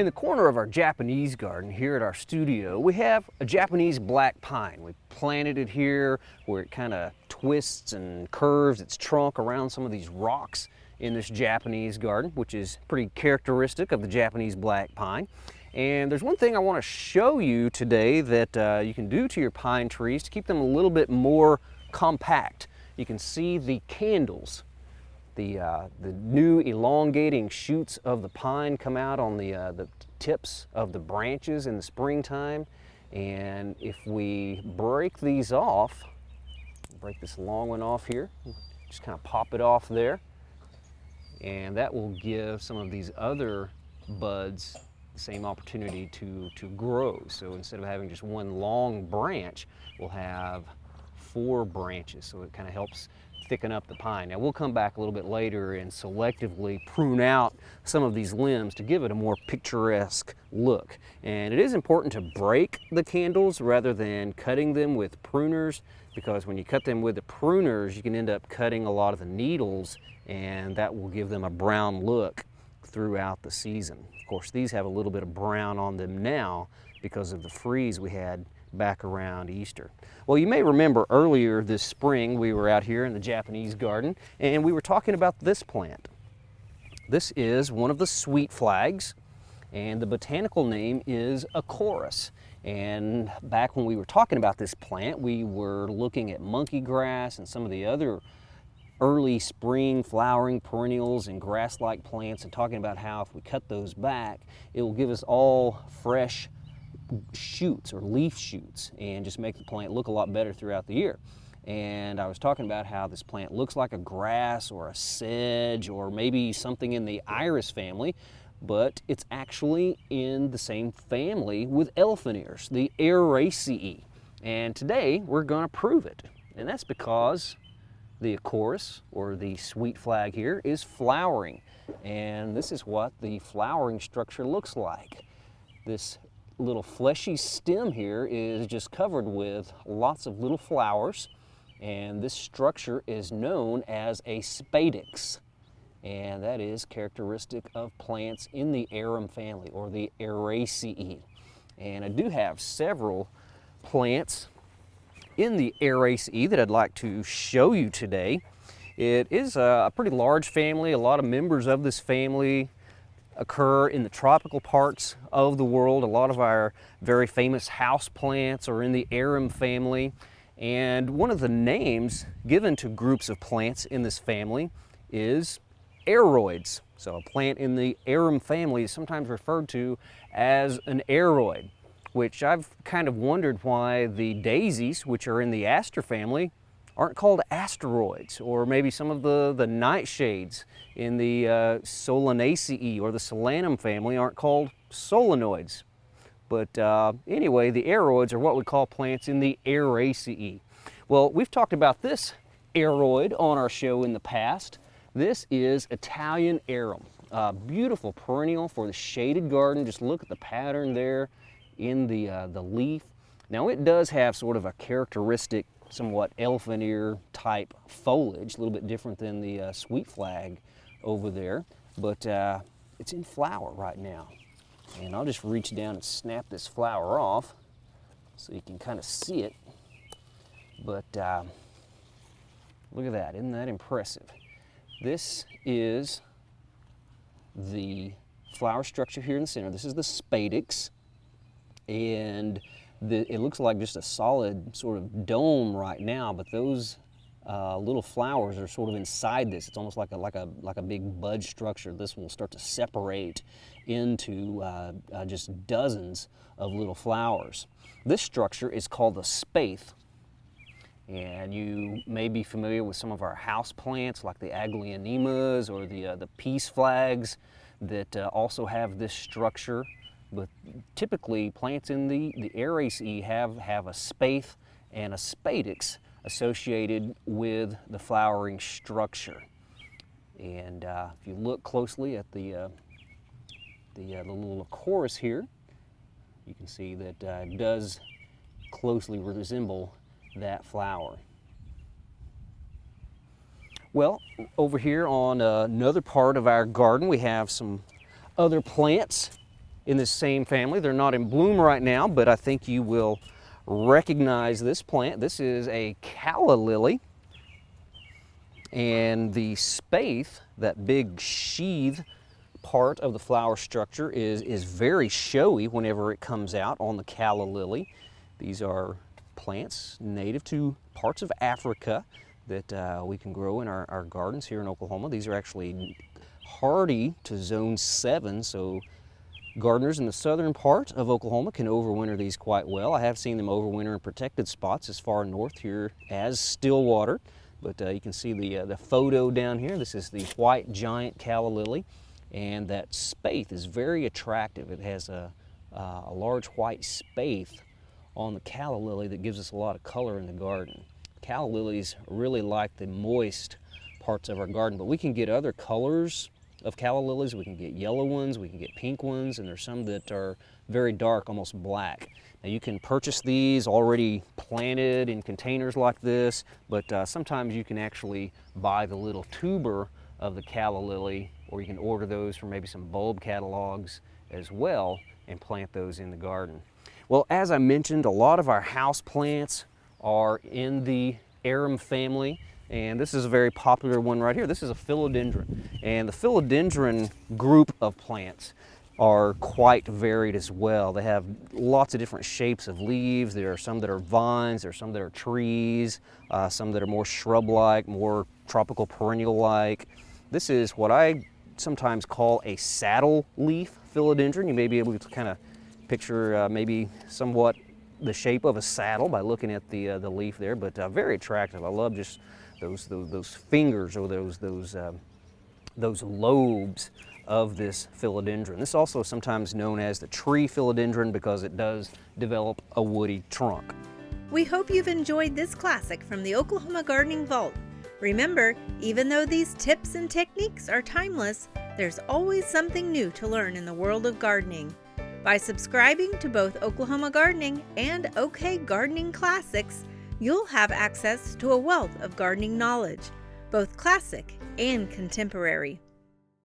In the corner of our Japanese garden here at our studio, we have a Japanese black pine. We planted it here where it kind of twists and curves its trunk around some of these rocks in this Japanese garden, which is pretty characteristic of the Japanese black pine. And there's one thing I want to show you today that you can do to your pine trees to keep them a little bit more compact. You can see the candles. The new elongating shoots of the pine come out on the tips of the branches in the springtime. And if we break these off, break this long one off here, just kind of pop it off there, and that will give some of these other buds the same opportunity to grow. So instead of having just one long branch, we'll have 4 branches, so it kind of helps thicken up the pine. Now we'll come back a little bit later and selectively prune out some of these limbs to give it a more picturesque look. And it is important to break the candles rather than cutting them with pruners, because when you cut them with the pruners you can end up cutting a lot of the needles, and that will give them a brown look throughout the season. Of course, these have a little bit of brown on them now because of the freeze we had back around Easter. Well, you may remember earlier this spring we were out here in the Japanese garden and we were talking about this plant. This is one of the sweet flags, and the botanical name is Acorus. And back when we were talking about this plant, we were looking at monkey grass and some of the other early spring flowering perennials and grass-like plants, and talking about how if we cut those back, it will give us all fresh shoots or leaf shoots and just make the plant look a lot better throughout the year. And I was talking about how this plant looks like a grass or a sedge or maybe something in the iris family, but it's actually in the same family with elephant ears, the Aeraceae. And today we're going to prove it. And that's because the Acorus, or the sweet flag here, is flowering. And this is what the flowering structure looks like. This little fleshy stem here is just covered with lots of little flowers, and this structure is known as a spadix, and that is characteristic of plants in the arum family, or the Aeraceae. And I do have several plants in the Aeraceae that I'd like to show you today. It is a pretty large family. A lot of members of this family occur in the tropical parts of the world. A lot of our very famous house plants are in the arum family. And one of the names given to groups of plants in this family is aroids. So a plant in the arum family is sometimes referred to as an aroid, which I've kind of wondered why the daisies, which are in the aster family, aren't called asteroids, or maybe some of the nightshades in the Solanaceae or the Solanum family aren't called solanoids. But anyway, the aroids are what we call plants in the Aeraceae. Well, we've talked about this aroid on our show in the past. This is Italian arum, beautiful perennial for the shaded garden. Just look at the pattern there in the leaf. Now it does have sort of a characteristic, somewhat elephant ear type foliage, a little bit different than the sweet flag over there, but it's in flower right now. And I'll just reach down and snap this flower off so you can kind of see it. But look at that, isn't that impressive? This is the flower structure here in the center. This is the spadix, and it looks like just a solid sort of dome right now, but those little flowers are sort of inside this. It's almost like a big bud structure. This will start to separate into just dozens of little flowers. This structure is called the spathe, and you may be familiar with some of our house plants like the aglaonemas or the peace flags that also have this structure. But typically plants in the Aeraceae have a spathe and a spadix associated with the flowering structure. And if you look closely at the little Acorus here, you can see that it does closely resemble that flower. Well, over here on another part of our garden, we have some other plants in this same family. They're not in bloom right now, but I think you will recognize this plant. This is a calla lily, and the spathe, that big sheath part of the flower structure, is very showy whenever it comes out on the calla lily. These are plants native to parts of Africa that we can grow in our gardens here in Oklahoma. These are actually hardy to zone 7, so gardeners in the southern part of Oklahoma can overwinter these quite well. I have seen them overwinter in protected spots as far north here as Stillwater, but you can see the photo down here. This is the white giant calla lily, and that spathe is very attractive. It has a large white spathe on the calla lily that gives us a lot of color in the garden. Calla lilies really like the moist parts of our garden, but we can get other colors of calla lilies. We can get yellow ones, we can get pink ones, and there's some that are very dark, almost black. Now you can purchase these already planted in containers like this, but sometimes you can actually buy the little tuber of the calla lily, or you can order those from maybe some bulb catalogs as well and plant those in the garden. Well, as I mentioned, a lot of our house plants are in the arum family, and this is a very popular one right here. This is a philodendron, and the philodendron group of plants are quite varied as well. They have lots of different shapes of leaves. There are some that are vines, there are some that are trees, some that are more shrub-like, more tropical perennial-like. This is what I sometimes call a saddle leaf philodendron. You may be able to kind of picture maybe somewhat the shape of a saddle by looking at the leaf there, but very attractive. I love just those fingers, or those lobes of this philodendron. This is also sometimes known as the tree philodendron because it does develop a woody trunk. We hope you've enjoyed this classic from the Oklahoma Gardening Vault. Remember, even though these tips and techniques are timeless, there's always something new to learn in the world of gardening. By subscribing to both Oklahoma Gardening and OK Gardening Classics, you'll have access to a wealth of gardening knowledge, both classic and contemporary.